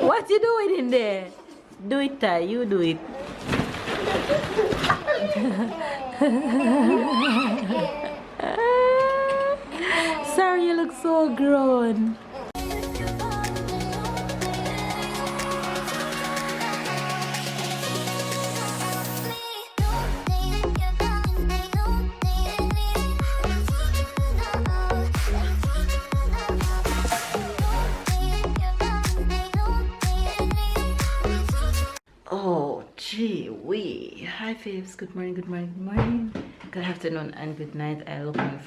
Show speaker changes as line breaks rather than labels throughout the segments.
What you doing in there? Do it, Ty. You do it. Sorry, you look so grown. Oh, gee wee. Hi, faves. Good morning, good morning, good morning. Good afternoon and good night.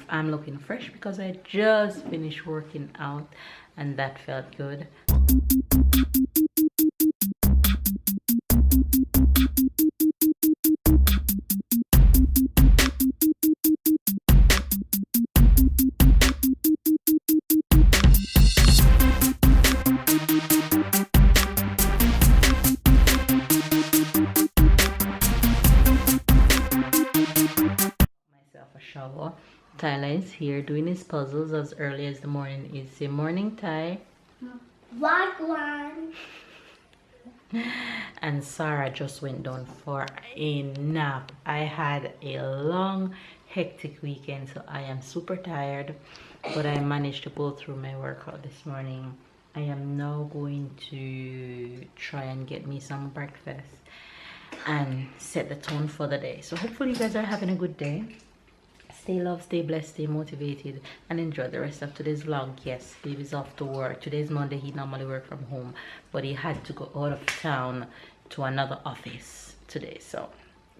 I'm looking fresh because I just finished working out and that felt good. Shower. Tyler is here doing his puzzles as early as the morning is. Say morning, Ty.
One.
And Sarah just went down for a nap. I had a long, hectic weekend, so I am super tired, but I managed to go through my workout this morning. I am now going to try and get me some breakfast and set the tone for the day. So hopefully you guys are having a good day. Stay loved, stay blessed, stay motivated, and enjoy the rest of today's vlog. Yes, baby's off to work. Today's Monday. He normally works from home, but he had to go out of town to another office today, so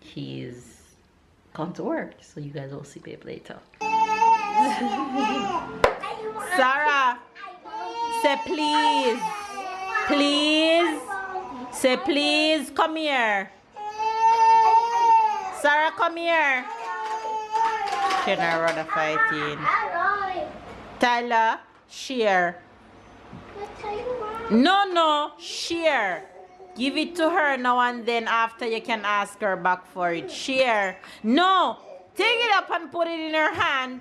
he's gone to work. So you guys will see babe later. Sarah, say please. Please. Say please. Come here. Sarah, come here. Can I run a fighting? Tyler, share. No, share. Give it to her now and then after you can ask her back for it. Share. No, take it up and put it in her hand.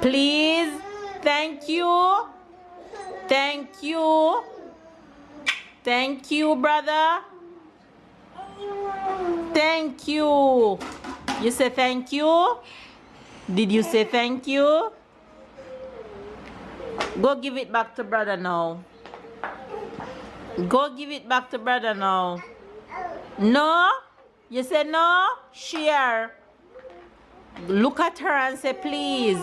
Please. Thank you. Thank you. Thank you, brother. Thank you. You say thank you? Did you say thank you? Go give it back to brother now. Go give it back to brother now. No? You say no? Share. Look at her and say please.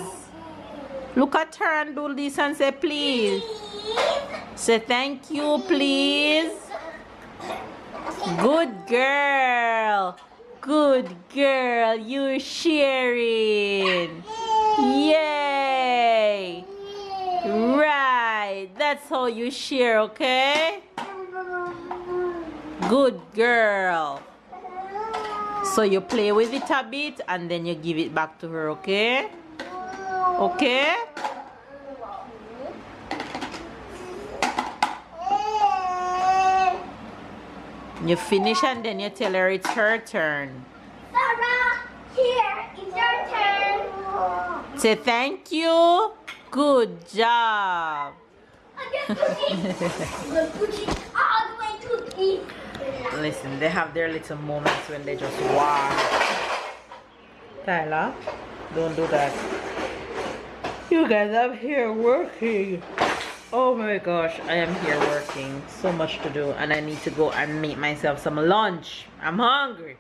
Look at her and do this and say please. Say thank you, please. Good girl. Good girl, you sharing. Yay. Right, that's how you share, okay? Good girl. So you play with it a bit and then you give it back to her, okay? Okay? You finish and then you tell her it's her turn.
Sarah, here, it's your turn.
Say thank you. Good job. Listen, they have their little moments when they just wow. Tyler, don't do that. You guys, I'm here working. Oh my gosh, I am here working. So much to do and I need to go and make myself some lunch. I'm hungry.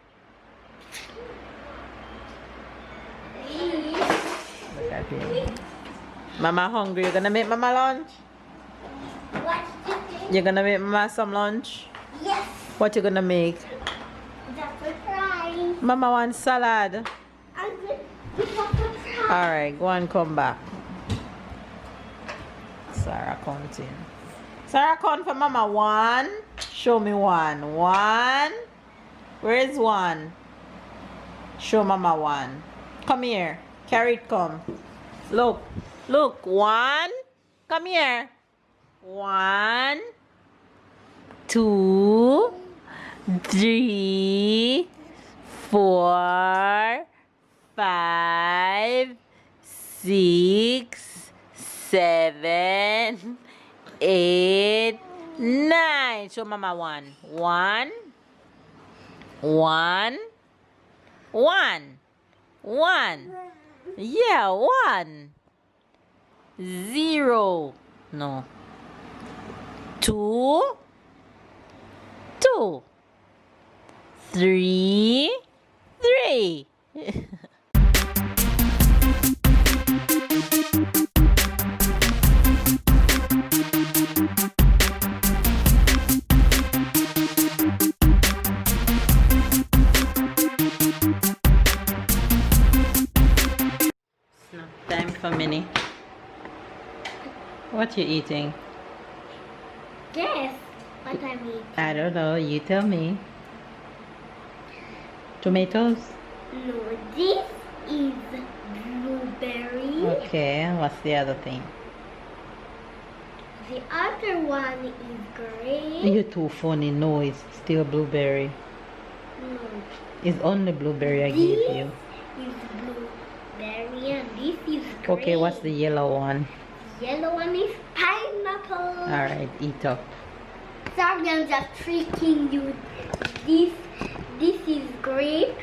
Look at him. Mama hungry. You're gonna make mama lunch? You're gonna make mama some lunch?
Yes.
What you gonna make?
That's fry.
Mama wants salad. Alright, go and come back. Sarah counting. Sarah count for mama. 1. Show me 1. 1. Where is 1? Show mama 1. Come here. Carry it, come. Look. Look. 1. Come here. 1, 2, 3, 4, 5, 6, 7, 8, 9. Show Mama 1. 1, 1, 1, 1. Yeah, 1. 0. No. 2, 2. 3, 3. Snack time for Minnie. What you eating?
Guess what I mean.
I don't know. You tell me. Tomatoes?
No, this is blueberry.
Okay. What's the other thing?
The other one is grape.
You're too funny. No, it's still blueberry.
No,
It's only blueberry I gave you.
this is blueberry and this is grape.
Okay, what's the yellow one?
Yellow one is pineapple.
Alright, eat up.
Sorry, I'm just tricking you. This is grape.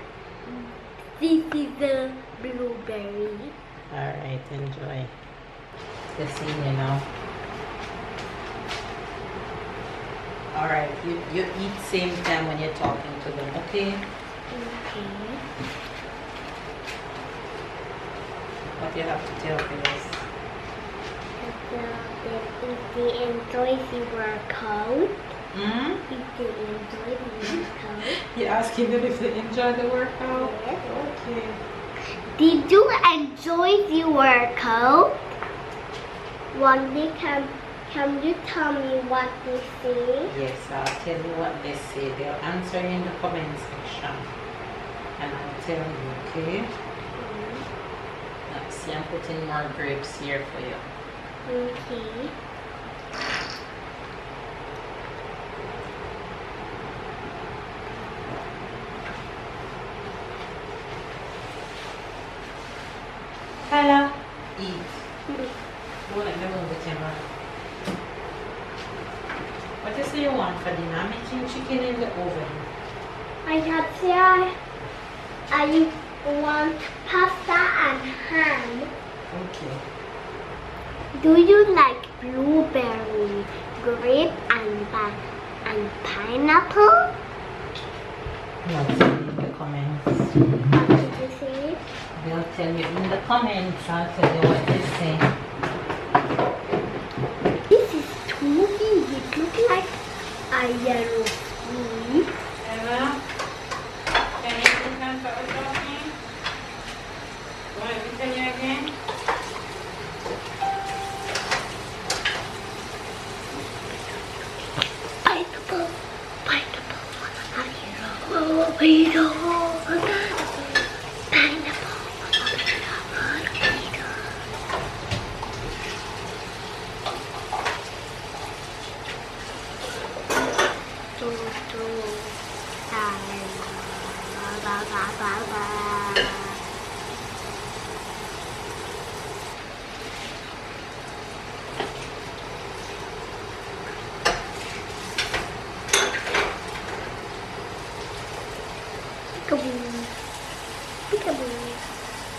This is the blueberry.
Alright, enjoy. The scene, you know. Alright, you eat same time when you're talking to them, okay?
Okay.
What do you have to tell for this?
If they enjoy the workout,
Hmm?
if they enjoy the workout,
You're asking them if they enjoy the workout?
yes.
Okay.
Did you enjoy the workout? One day, can you tell me what they say?
Yes, I'll tell you what they say. They'll answer you in the comment section. And I'll tell you, okay? Let's see, I'm putting more grapes here for you.
Okay.
Hello. Eat. Don't let me move the camera. What you say you want for dinner? I'm making chicken in the oven.
I had said I want pasta and ham.
Okay.
Do you like blueberry, grape, and pineapple?
I'll tell you in the comments.
What did you say?
They'll tell you in the comments. I'll tell you what they say.
This is too big. It looks like a yellow fruit.
Ella, can you put them for us talking? Want me to tell you again?
Pineapple, pineapple, pineapple,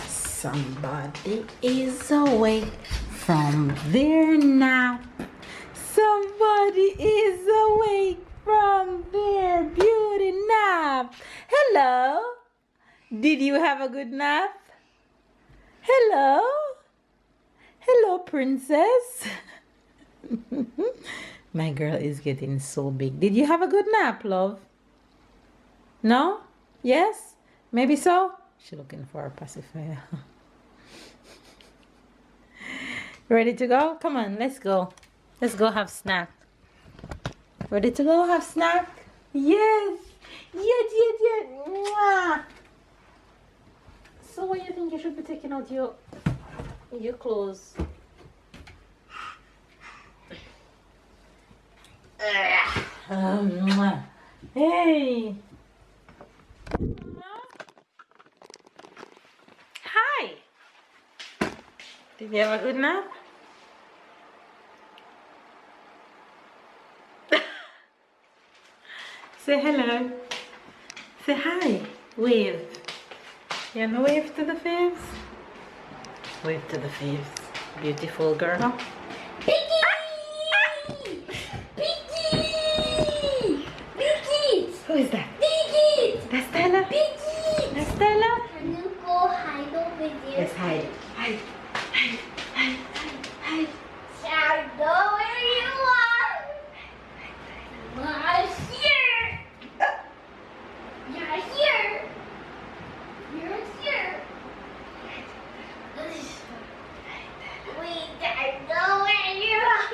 Somebody is awake from their nap. Somebody is awake from their beauty nap. Hello. Did you have a good nap? Hello. Hello, princess. My girl is getting so big. Did you have a good nap, love? No? Yes? Maybe so? She's looking for a pacifier. Ready to go? Come on, let's go. Let's go have snack. Ready to go have snack? Yes. Yes. Mwah. So what do you think you should be taking out your clothes? Mwah. Hey. Hi. Did you have a good nap? Say hello. Say hi. Wave. You wanna wave to the faves? Wave to the faves. Beautiful girl.
Piggy! Piggy! Piggy!
Who is that?
Piggy!
That's Stella.
Piggy!
That's Stella.
Can you go hide over there?
Yes, hide. Hide. Hide. Hide. Hide.
I know where you are. I'm here. You're here. You're here. Wait, I know where you are.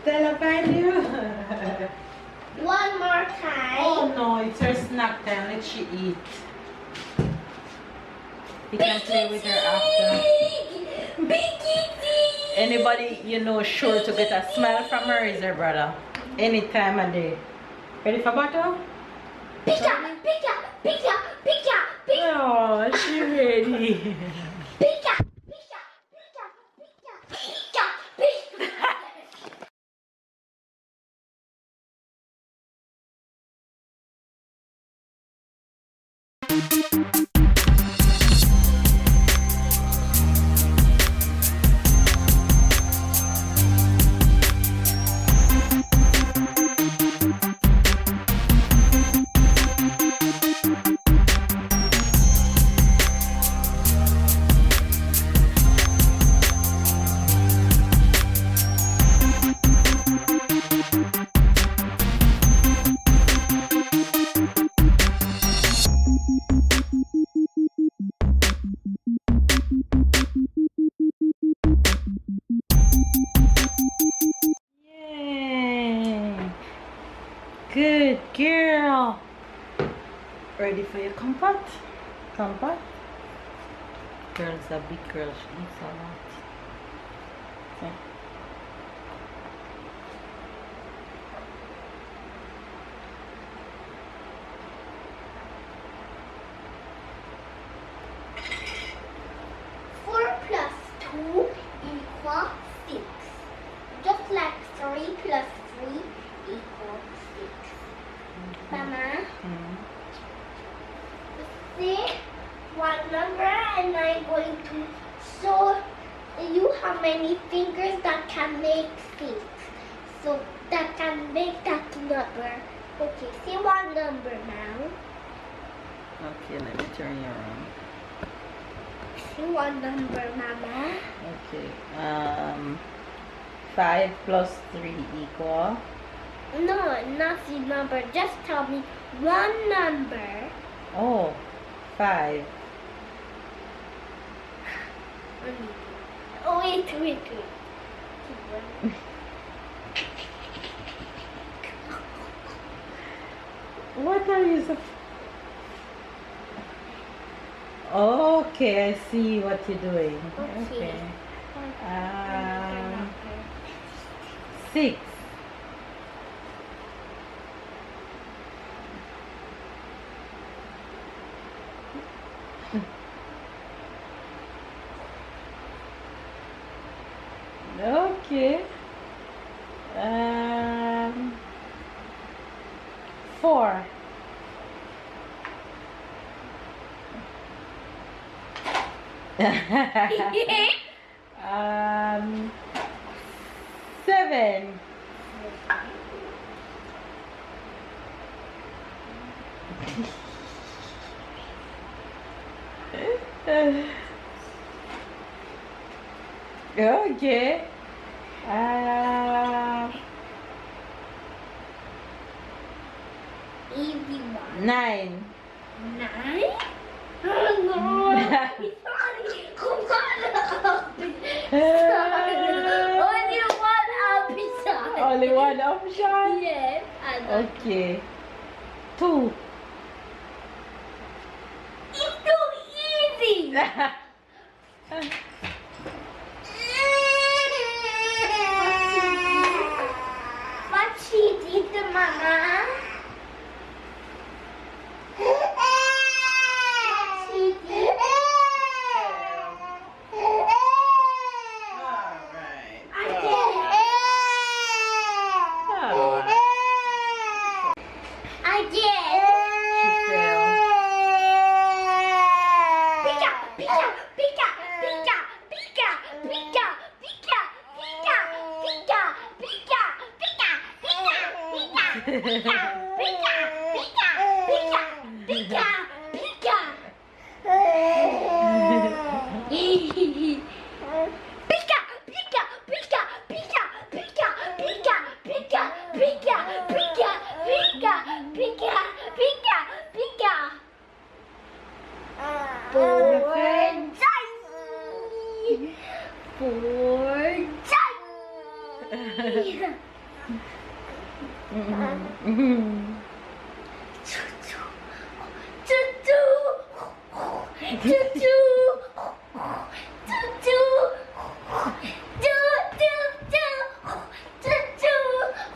Stella, find you.
One more time.
Oh no, it's her snack time. Let she eat. You can play with her after. Anybody you know sure to get a smile from her is her brother. Any time of day. Ready for bottle?
Pika, pika, pika, pika, pika.
Oh, she ready.
Pika, pika, pika, pika, pika, pika.
Yay! Good girl. Ready for your comfort? Comfort? Girl's a big girl. She eats a lot. Okay.
Four plus 2 equals 6. Just like 3 plus 3 equals 6. Mama, say one number and I'm going to show you how many fingers that can make 6. So that can make that number. Okay, say one number now.
Okay, let me turn you around.
Say one number, Mama.
Okay. 5 plus 3 equal.
No, not the number. Just tell me one number.
Oh, 5.
Oh, wait.
What are you so... Okay, I see what you're doing.
Okay.
6. Okay. 4. um, 7. Okay. 9.
9? Oh no!
Only one option?
Yes.
Okay. 2.
It's too easy. What she did, Mama? What she did?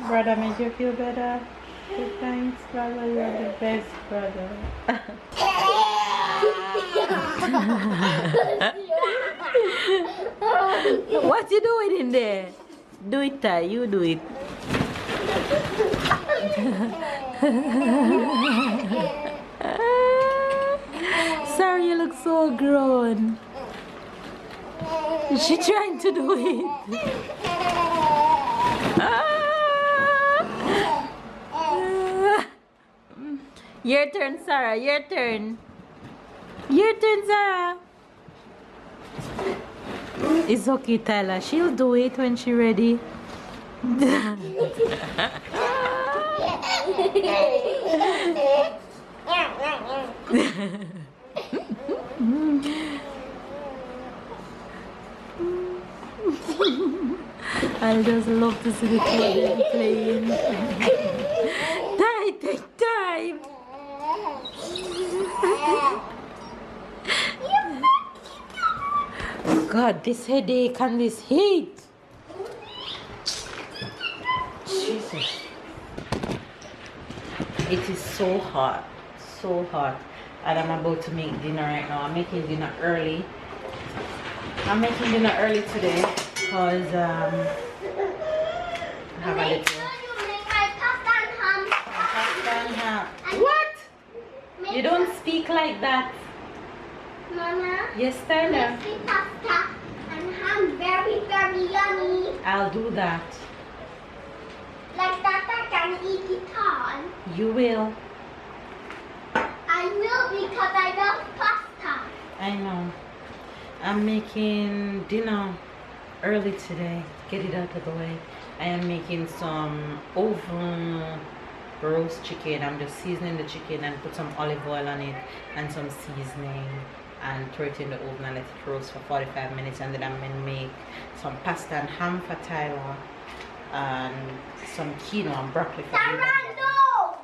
Brother, make you feel better? Say thanks, brother. You're the best brother. What you doing in there? Do it, Ty. You do it. Sorry, you look so grown. Is she trying to do it? Your turn, Sarah. Your turn. Your turn, Sarah. It's okay, Tyler. She'll do it when she's ready. I just love to see the children playing. Take time. God, this headache and this heat. Jesus. It is so hot. So hot. And I'm about to make dinner right now. I'm making dinner early. I'm making dinner early today because I have a little pasta and ham. What? You don't speak like that.
Mama.
Yes, Tyler.
Make the pasta and ham very, very yummy.
I'll do that.
Like that I can eat it all.
You will.
I will because I love pasta.
I know. I'm making dinner early today. Get it out of the way. I am making some oven roast chicken. I'm just seasoning the chicken and put some olive oil on it and some seasoning and throw it in the oven and let it roast for 45 minutes, and then I'm gonna make some pasta and ham for Tyler and some quinoa and broccoli for
Sarah,
me.
no!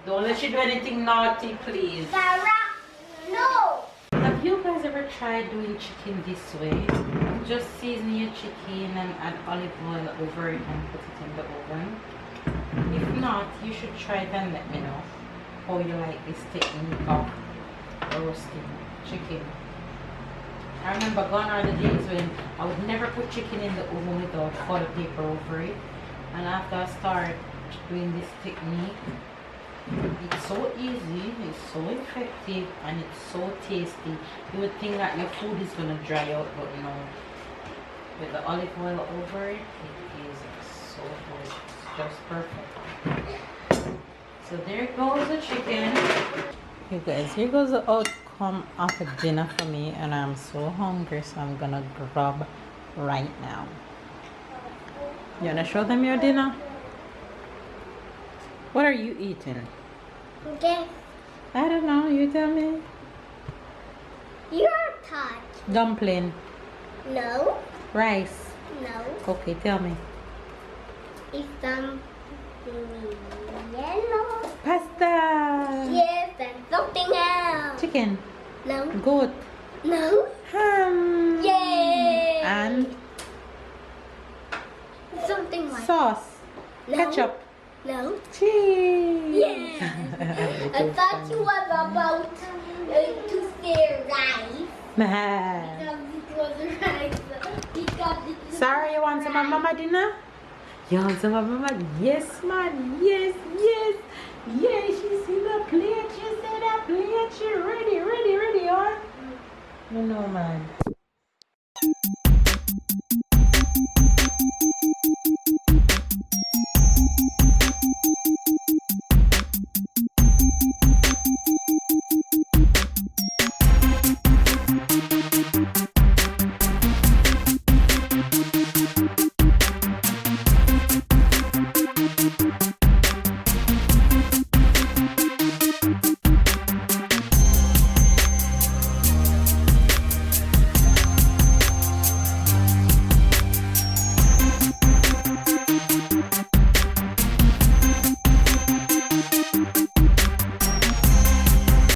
Don't let you do anything naughty, please.
Sarah, no!
Have you guys ever tried doing chicken this way? Just season your chicken and add olive oil over it and put it in the oven. If not, you should try it and let me know how you like this technique of roasting chicken. I remember gone are the days when I would never put chicken in the oven without foil paper over it. And after I started doing this technique, it's so easy, it's so effective, and it's so tasty. You would think that your food is going to dry out, but no. With the olive oil over it, it is so good. It's just perfect. So there goes the chicken. You guys, here goes the outcome of the dinner for me, and I'm so hungry, so I'm gonna grab right now. You wanna show them your dinner? What are you eating?
Okay.
I don't know, you tell me.
Your touch.
Dumpling.
No.
Rice.
No.
Okay, tell me.
It's something yellow.
Pasta.
Yes, and something else.
Chicken.
No.
Goat.
No.
Ham.
Yay.
And
something like
sauce.
No.
Ketchup.
No.
Cheese.
Yeah. I thought you was about to say rice. Because it was rice. Because it was
Sorry, you want some of mama dinner? You want some of mama? Yes, man. Yes, yes. Yes, she see the plate. She see the plate. She ready, huh? You know, man.